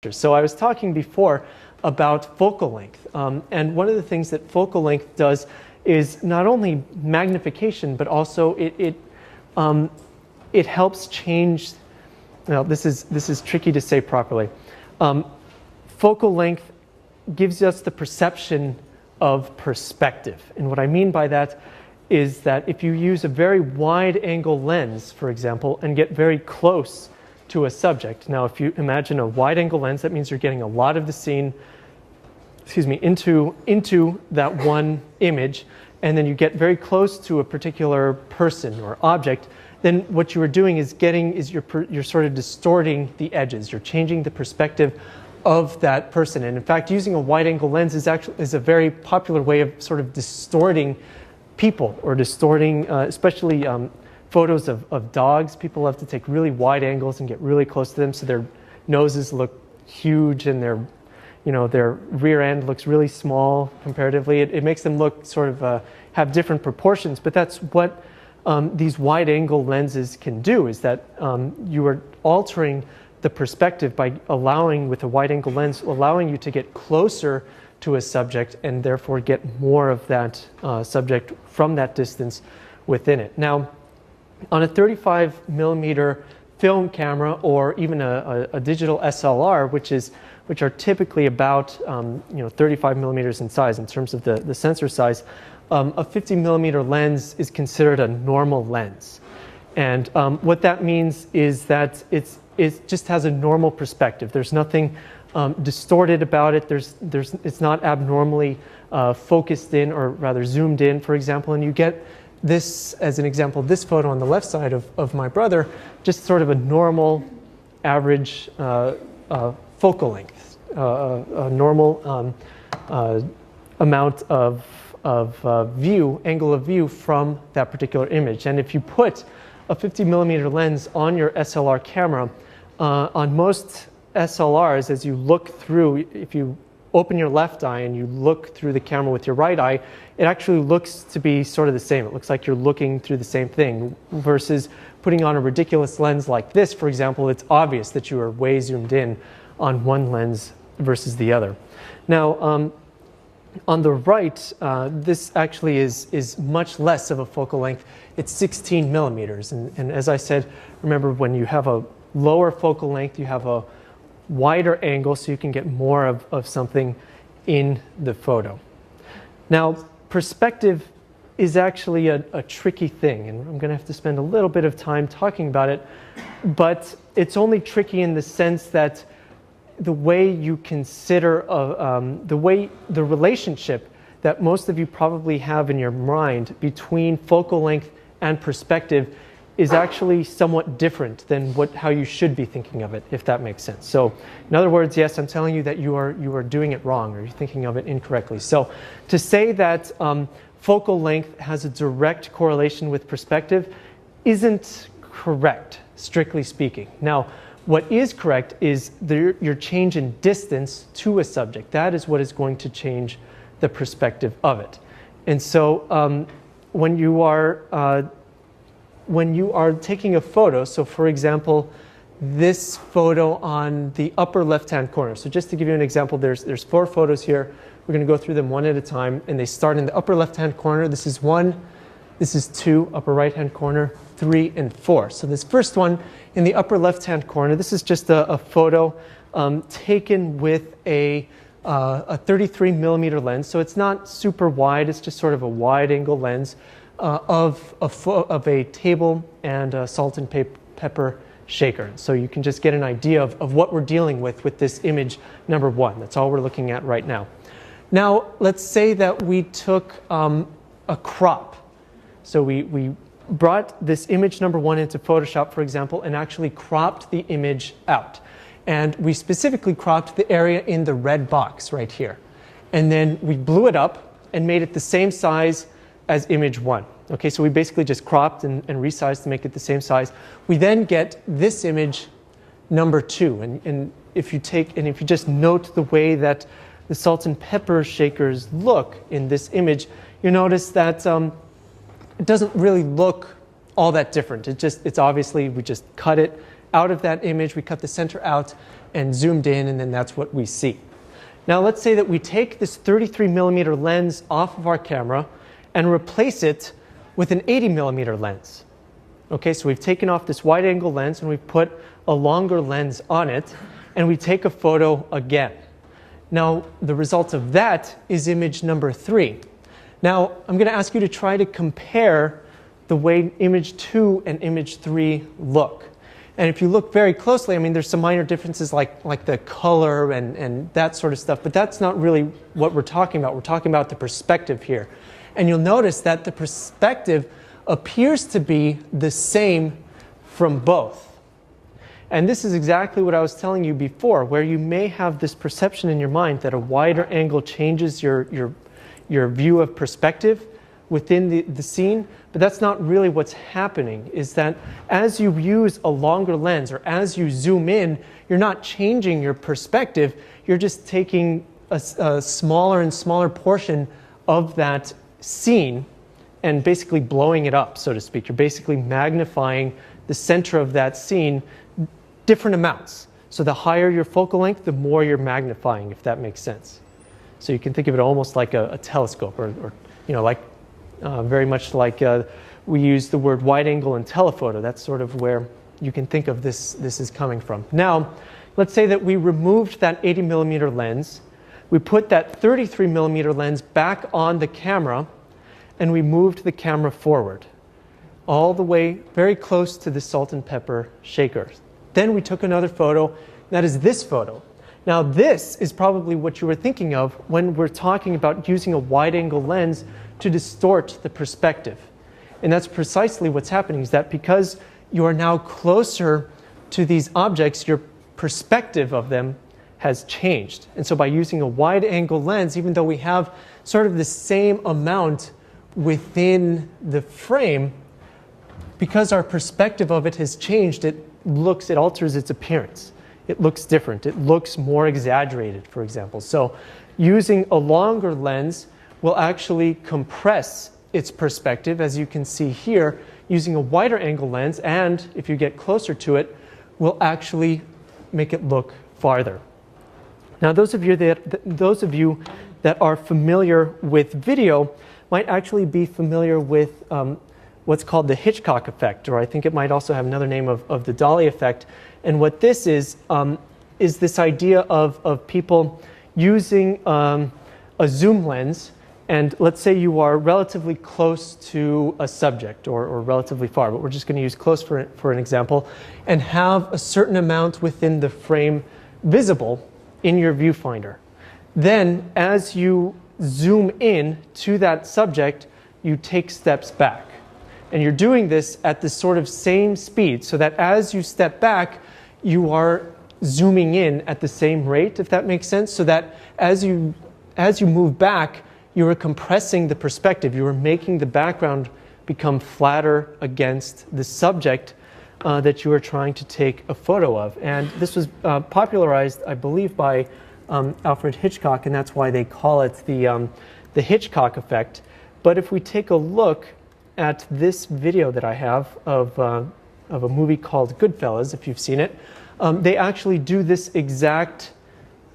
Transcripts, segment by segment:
So I was talking before about focal length, and one of the things that focal length does is not only magnification, but also it helps change. Now this is tricky to say properly. Focal length gives us the perception of perspective, and what I mean by that is that if you use a very wide-angle lens, for example, and get very close to a subject. Now, if you imagine a wide-angle lens, that means you're getting a lot of the scene, into that one image, and then you get very close to a particular person or object. Then what you are doing is you're sort of distorting the edges. You're changing the perspective of that person, and in fact, using a wide-angle lens is a very popular way of sort of distorting people or distorting, especially. Photos of dogs. People love to take really wide angles and get really close to them so their noses look huge and their rear end looks really small comparatively. It makes them look sort of have different proportions, but that's what these wide angle lenses can do, is that you are altering the perspective by allowing, with a wide angle lens, allowing you to get closer to a subject and therefore get more of that subject from that distance within it. Now, on a 35 millimeter film camera or even a digital SLR, which are typically about 35 millimeters in size in terms of the sensor size, a 50 millimeter lens is considered a normal lens. And what that means is that it just has a normal perspective. There's nothing distorted about it. It's not abnormally focused in, or rather zoomed in, for example, and you get this, as an example, this photo on the left side of my brother, just sort of a normal, average focal length, a normal amount of angle of view from that particular image. And if you put a 50 millimeter lens on your SLR camera, on most SLRs, as you look through, if you open your left eye and you look through the camera with your right eye, it actually looks to be sort of the same. It looks like you're looking through the same thing, versus putting on a ridiculous lens like this, for example. It's obvious that you are way zoomed in on one lens versus the other. Now, on the right, this actually is much less of a focal length. It's 16 millimeters. And as I said, remember, when you have a lower focal length, you have a wider angle, so you can get more of something in the photo. Now, perspective is actually a tricky thing, and I'm going to have to spend a little bit of time talking about it, but it's only tricky in the sense that the way you consider the relationship that most of you probably have in your mind between focal length and perspective is actually somewhat different than how you should be thinking of it, if that makes sense. So, in other words, yes, I'm telling you that you are doing it wrong, or you're thinking of it incorrectly. So, to say that focal length has a direct correlation with perspective isn't correct, strictly speaking. Now, what is correct is your change in distance to a subject. That is what is going to change the perspective of it. And so, when you are taking a photo, so for example, this photo on the upper left-hand corner. So just to give you an example, there's 4 photos here. We're going to go through them one at a time, and they start in the upper left-hand corner. This is 1, this is 2, upper right-hand corner, 3, and 4. So this first one in the upper left-hand corner, this is just a photo taken with a 33 millimeter lens. So it's not super wide, it's just sort of a wide-angle lens. Of a table and a salt and pepper shaker. So you can just get an idea of what we're dealing with this image number 1. That's all we're looking at right now. Now, let's say that we took a crop. So we brought this image number 1 into Photoshop, for example, and actually cropped the image out. And we specifically cropped the area in the red box right here. And then we blew it up and made it the same size as image 1. Okay, so we basically just cropped and resized to make it the same size. We then get this image number 2, and if you just note the way that the salt and pepper shakers look in this image, you notice that it doesn't really look all that different. It's obviously, we just cut it out of that image, we cut the center out and zoomed in, and then that's what we see. Now let's say that we take this 33 millimeter lens off of our camera and replace it with an 80 millimeter lens. Okay, so we've taken off this wide angle lens and we've put a longer lens on it, and we take a photo again. Now the result of that is image number 3. Now I'm going to ask you to try to compare the way image 2 and image 3 look. And if you look very closely, I mean, there's some minor differences like the color and that sort of stuff, but that's not really what we're talking about. We're talking about the perspective here. And you'll notice that the perspective appears to be the same from both. And this is exactly what I was telling you before, where you may have this perception in your mind that a wider angle changes your view of perspective within the scene, but that's not really what's happening. Is that as you use a longer lens or as you zoom in, you're not changing your perspective, you're just taking a smaller and smaller portion of that scene and basically blowing it up, so to speak. You're basically magnifying the center of that scene different amounts. So the higher your focal length, the more you're magnifying, if that makes sense. So you can think of it almost like a telescope, or you know, like very much like we use the word wide angle in telephoto. That's sort of where you can think of this is coming from. Now, let's say that we removed that 80 millimeter lens, we put that 33 millimeter lens back on the camera, and we moved the camera forward all the way very close to the salt and pepper shaker. Then we took another photo. That is this photo. Now this is probably what you were thinking of when we're talking about using a wide angle lens to distort the perspective. And that's precisely what's happening, is that because you are now closer to these objects, your perspective of them has changed. And so by using a wide angle lens, even though we have sort of the same amount within the frame, because our perspective of it has changed, it alters its appearance. It looks different. It looks more exaggerated, for example. So using a longer lens will actually compress its perspective, as you can see here. Using a wider angle lens, and if you get closer to it, will actually make it look farther. Now those of you that are familiar with video might actually be familiar with what's called the Hitchcock effect, or I think it might also have another name of the Dolly effect. And what this is this idea of people using a zoom lens, and let's say you are relatively close to a subject, or relatively far, but we're just going to use close for an example, and have a certain amount within the frame visible in your viewfinder. Then as you zoom in to that subject, you take steps back. And you're doing this at the sort of same speed, so that as you step back, you are zooming in at the same rate, if that makes sense, so that as you move back, you are compressing the perspective. You are making the background become flatter against the subject that you are trying to take a photo of. And this was popularized, I believe, by Alfred Hitchcock, and that's why they call it the Hitchcock effect. But if we take a look at this video that I have of a movie called Goodfellas, if you've seen it, they actually do this exact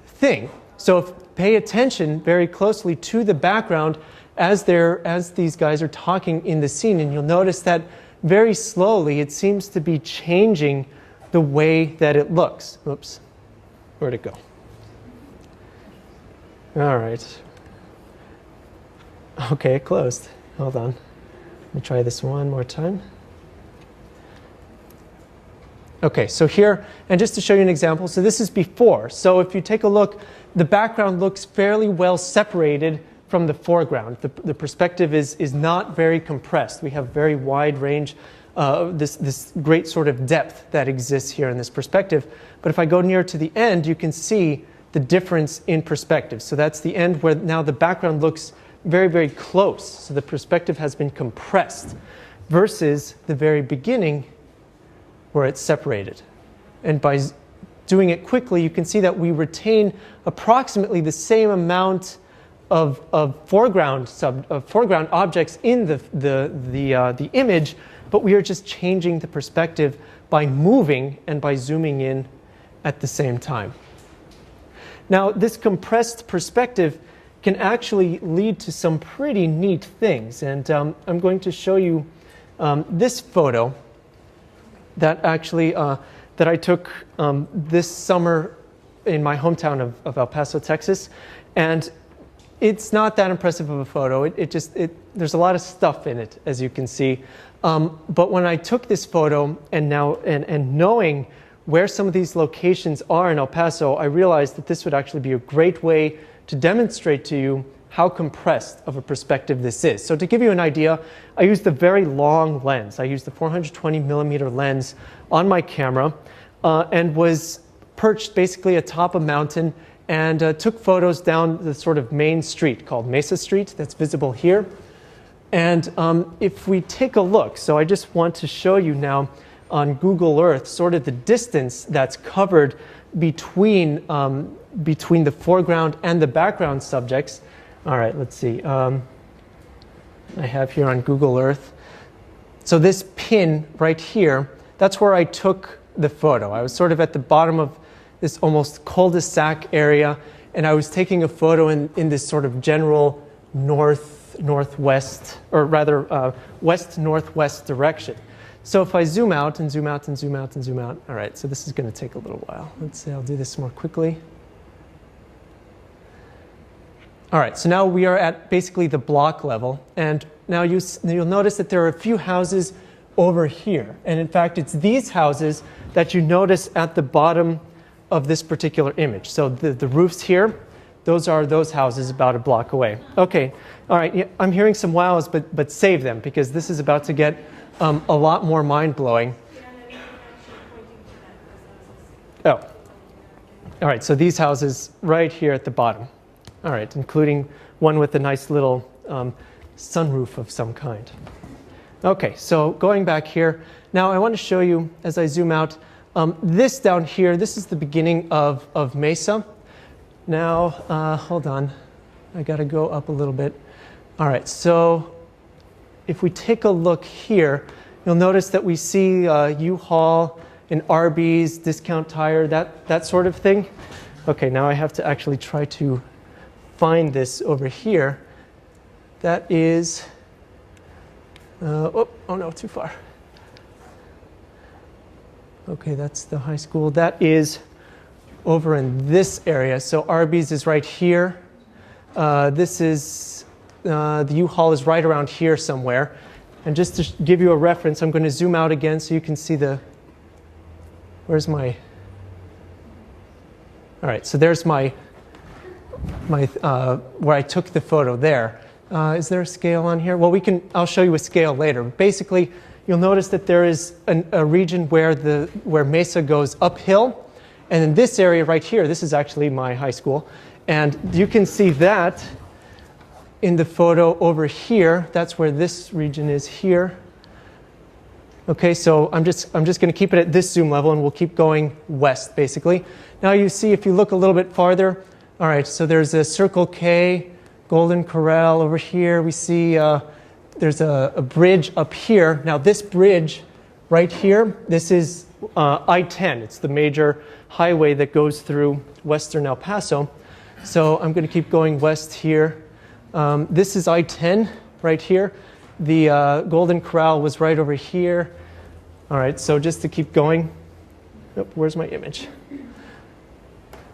thing. So pay attention very closely to the background as these guys are talking in the scene, and you'll notice that very slowly it seems to be changing the way that it looks. Oops, where'd it go? All right. Okay, it closed. Hold on. Let me try this one more time. Okay, so here, and just to show you an example, so this is before. So if you take a look, the background looks fairly well separated from the foreground. The perspective is not very compressed. We have very wide range, this great sort of depth that exists here in this perspective. But if I go near to the end, you can see the difference in perspective. So that's the end where now the background looks very, very close. So the perspective has been compressed versus the very beginning where it's separated. And by doing it quickly, you can see that we retain approximately the same amount of foreground objects in the image, but we are just changing the perspective by moving and by zooming in at the same time. Now, this compressed perspective can actually lead to some pretty neat things. And I'm going to show you this photo that actually that I took this summer in my hometown of El Paso, Texas. And it's not that impressive of a photo. There's a lot of stuff in it, as you can see. But when I took this photo and knowing where some of these locations are in El Paso, I realized that this would actually be a great way to demonstrate to you how compressed of a perspective this is. So to give you an idea, I used a very long lens. I used the 420 millimeter lens on my camera and was perched basically atop a mountain and took photos down the sort of main street called Mesa Street that's visible here. And if we take a look, so I just want to show you now on Google Earth sort of the distance that's covered between the foreground and the background subjects. All right, let's see. I have here on Google Earth. So this pin right here, that's where I took the photo. I was sort of at the bottom of this almost cul-de-sac area, and I was taking a photo in this sort of general northwest, or rather west-northwest direction. So if I zoom out and zoom out and zoom out and zoom out, all right, so this is going to take a little while. Let's see, I'll do this more quickly. All right, so now we are at basically the block level, and now you'll notice that there are a few houses over here. And in fact, it's these houses that you notice at the bottom of this particular image. So the roofs here, those are those houses about a block away. Okay, all right, yeah, I'm hearing some wows, but save them, because this is about to get a lot more mind-blowing. Oh, all right, so these houses right here at the bottom. All right, including one with a nice little sunroof of some kind. Okay, so going back here, now I want to show you, as I zoom out, this down here, this is the beginning of Mesa. Now, hold on, I got to go up a little bit. All right, so if we take a look here, you'll notice that we see U-Haul and Arby's, Discount Tire, that sort of thing. Okay, now I have to actually try to find this over here. That is, oh no, too far. Okay, that's the high school. That is over in this area. So Arby's is right here. This is, the U-Haul is right around here somewhere. And just to give you a reference, I'm going to zoom out again so you can see where's my, all right, so there's my where I took the photo there. Is there a scale on here? Well, I'll show you a scale later. Basically, you'll notice that there is a region where Mesa goes uphill. And in this area right here, this is actually my high school. And you can see that in the photo over here. That's where this region is here. Okay, so I'm just going to keep it at this zoom level, and we'll keep going west, basically. Now you see, if you look a little bit farther, all right, so there's a Circle K, Golden Corral over here. We see there's a bridge up here. Now this bridge right here, this is I-10. It's the major highway that goes through western El Paso. So I'm going to keep going west here. This is I-10 right here. The Golden Corral was right over here. All right, so just to keep going. Oh, where's my image?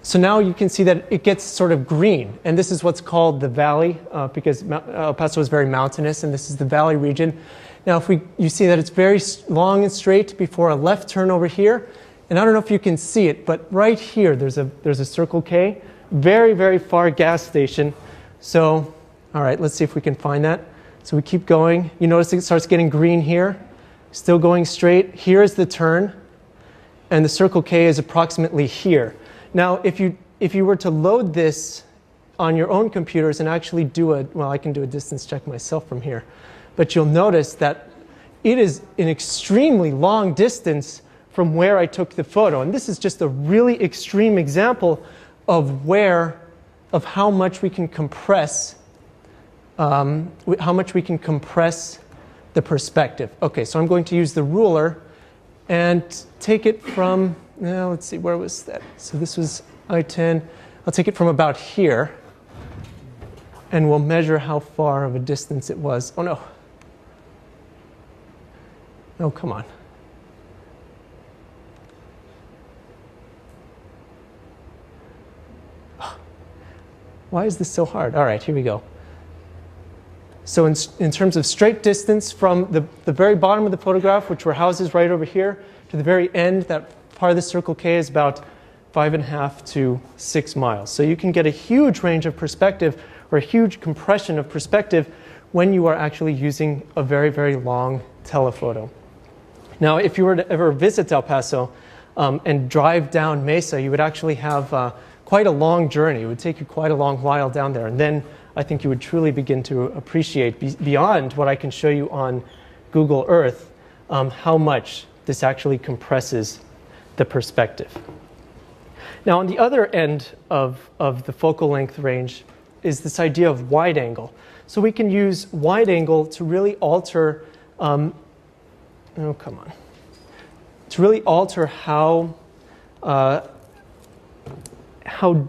So now you can see that it gets sort of green, and this is what's called the valley, because El Paso is very mountainous, and this is the valley region. Now, you see that it's very long and straight before a left turn over here, and I don't know if you can see it, but right here there's a Circle K, very, very far gas station. So, all right, let's see if we can find that. So we keep going. You notice it starts getting green here, still going straight. Here is the turn, and the Circle K is approximately here. Now, if you were to load this on your own computers and actually I can do a distance check myself from here, but you'll notice that it is an extremely long distance from where I took the photo. And this is just a really extreme example of how much we can compress, the perspective. Okay, so I'm going to use the ruler and take it from, now let's see, where was that? So this was I-10. I'll take it from about here, and we'll measure how far of a distance it was. Oh, no. Oh, come on. Why is this so hard? All right, here we go. So in terms of straight distance from the very bottom of the photograph, which were houses right over here, to the very end, that part of the Circle K is about 5.5 to 6 miles. So you can get a huge range of perspective, or a huge compression of perspective, when you are actually using a very, very long telephoto. Now, if you were to ever visit El Paso and drive down Mesa, you would actually have quite a long journey. It would take you quite a long while down there. And then I think you would truly begin to appreciate, beyond what I can show you on Google Earth, how much this actually compresses the perspective. Now, on the other end of the focal length range is this idea of wide angle. So we can use wide angle to really alter, oh, come on, to really alter how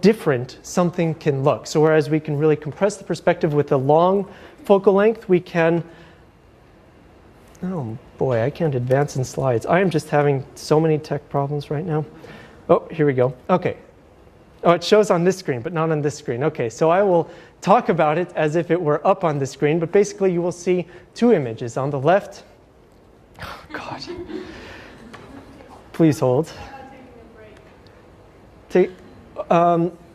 different something can look. So whereas we can really compress the perspective with a long focal length, we can, oh boy, I can't advance in slides. I am just having so many tech problems right now. Oh, here we go. Okay. Oh, it shows on this screen, but not on this screen. Okay, so I will talk about it as if it were up on the screen, but basically you will see two images. On the left, oh God, please hold.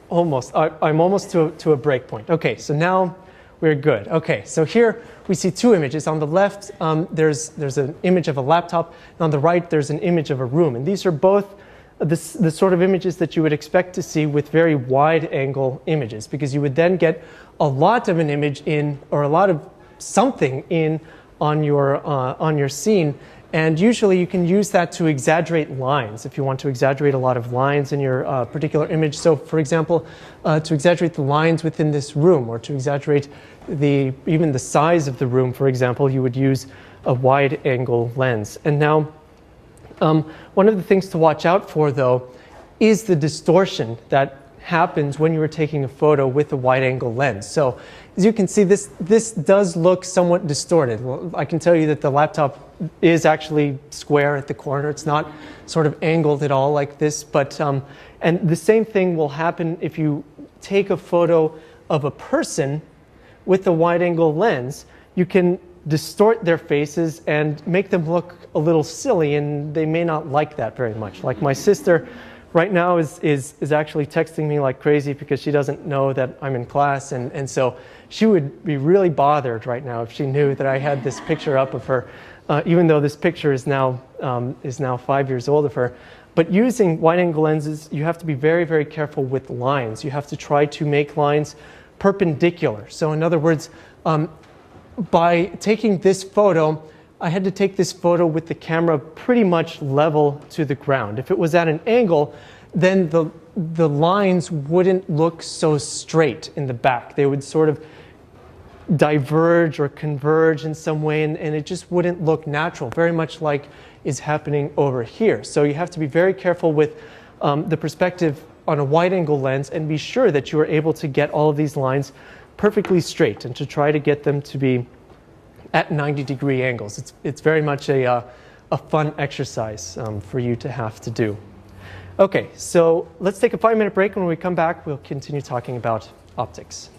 Almost. I'm almost to a break point. Okay, so now we're good. Okay, so here we see two images. On the left, there's an image of a laptop, and on the right, there's an image of a room. And these are both the sort of images that you would expect to see with very wide angle images, because you would then get a lot of an image in, or a lot of something in on your scene. And usually you can use that to exaggerate lines if you want to exaggerate a lot of lines in your particular image. So for example, to exaggerate the lines within this room, or to exaggerate even the size of the room, for example, you would use a wide angle lens. And now, one of the things to watch out for, though, is the distortion that happens when you are taking a photo with a wide angle lens. So as you can see, this does look somewhat distorted. Well, I can tell you that the laptop is actually square at the corner. It's not sort of angled at all like this. But and the same thing will happen if you take a photo of a person with a wide angle lens. You can distort their faces and make them look a little silly, and they may not like that very much. Like my sister right now is actually texting me like crazy because she doesn't know that I'm in class, and so she would be really bothered right now if she knew that I had this picture up of her, even though this picture is now 5 years old of her. But using wide angle lenses, you have to be very, very careful with lines. You have to try to make lines perpendicular. So in other words, by taking this photo, I had to take this photo with the camera pretty much level to the ground. If it was at an angle, then the lines wouldn't look so straight in the back. They would sort of diverge or converge in some way, and it just wouldn't look natural, very much like is happening over here. So you have to be very careful with the perspective on a wide angle lens, and be sure that you are able to get all of these lines perfectly straight, and to try to get them to be at 90-degree angles. It's very much a fun exercise for you to have to do. Okay, so let's take a 5-minute break. When we come back, we'll continue talking about optics.